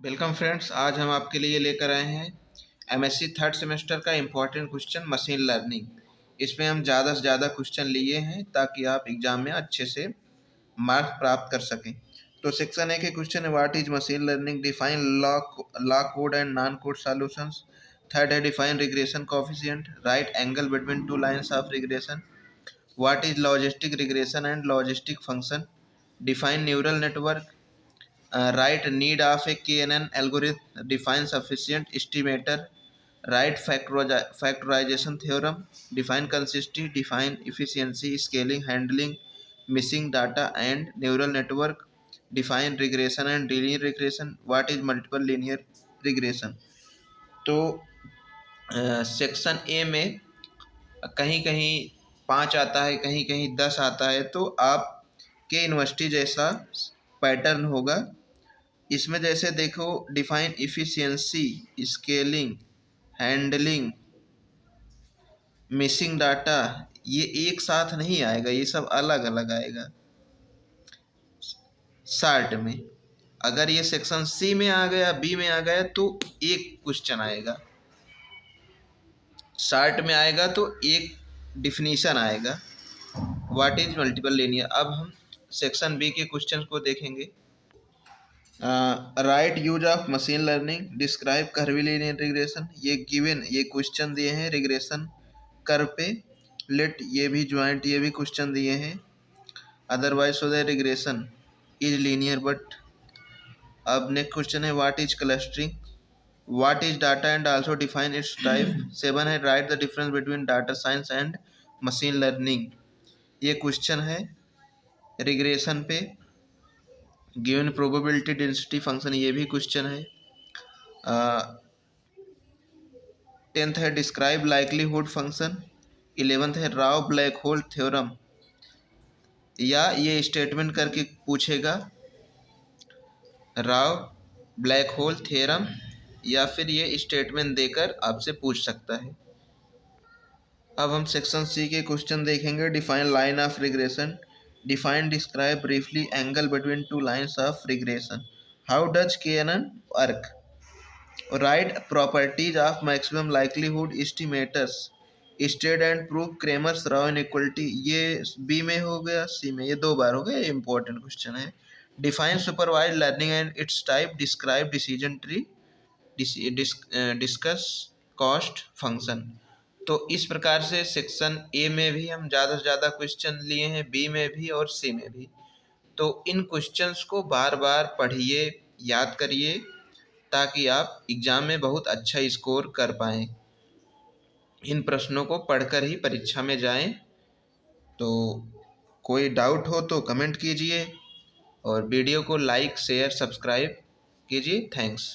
Welcome friends, आज हम आपके लिए लेकर आए हैं एमएससी थर्ड सेमेस्टर का इम्पॉर्टेंट क्वेश्चन मशीन लर्निंग। इसमें हम ज़्यादा से ज़्यादा क्वेश्चन लिए हैं ताकि आप एग्जाम में अच्छे से मार्क्स प्राप्त कर सकें। तो सेक्शन ए के क्वेश्चन है, what is machine learning, define low code and non code solutions. Third है, define regression coefficient, write angle between two lines of regression, what is logistic regression and logistic function, define neural network, write need of a KNN algorithm, define sufficient estimator, write factorization theorem, define consistency, define efficiency, scaling, handling missing data and neural network, define regression and linear regression, what is multiple linear regression। तो section A में कहीं कहीं 5 आता है, कहीं कहीं 10 आता है, तो आपके यूनिवर्सिटी जैसा पैटर्न होगा। इसमें जैसे देखो, define efficiency, scaling, handling, missing data, ये एक साथ नहीं आएगा, ये सब अलग अलग आएगा शार्ट में। अगर ये सेक्शन सी में आ गया, बी में आ गया, तो एक क्वेश्चन आएगा। शार्ट में आएगा तो एक डिफिनीशन आएगा, व्हाट इज मल्टीपल लीनियर। अब हम सेक्शन बी के क्वेश्चन को देखेंगे। Right use of machine learning, describe curvilinear regression. ये गिवन, ये क्वेश्चन दिए हैं रिग्रेशन कर्व पे। लेट, ये भी ज्वाइंट, ये भी क्वेश्चन दिए हैं। Otherwise so the regression is linear but. अब नेक्स्ट क्वेश्चन है, what is clustering, what is data and also define it's type. 7 है, right the difference between data science and machine learning. ये question है regression पे। Given probability density function, ये भी question है। 10th है, डिस्क्राइब लाइकलीहुड फंक्शन। 11th है, Rao black hole theorem. या ये स्टेटमेंट करके पूछेगा, राव ब्लैक होल थ्योरम, या फिर ये स्टेटमेंट देकर आपसे पूछ सकता है। अब हम सेक्शन सी के क्वेश्चन देखेंगे। Define line of regression, define describe briefly angle between two lines of regression, how does KNN work, right properties of maximum likelihood estimators, state and prove Cramer's raw inequality. ये B में हो गया, सी में, ये 2 बार हो गया, ये इंपॉर्टेंट क्वेश्चन है। Define supervise learning and it's type, describe decision tree, discuss cost function. तो इस प्रकार से सेक्शन ए में भी हम ज़्यादा से ज़्यादा क्वेश्चन लिए हैं, बी में भी और सी में भी। तो इन क्वेश्चंस को बार बार पढ़िए, याद करिए, ताकि आप एग्ज़ाम में बहुत अच्छा स्कोर कर पाएँ। इन प्रश्नों को पढ़कर ही परीक्षा में जाएं। तो कोई डाउट हो तो कमेंट कीजिए और वीडियो को लाइक, शेयर, सब्सक्राइब कीजिए। थैंक्स।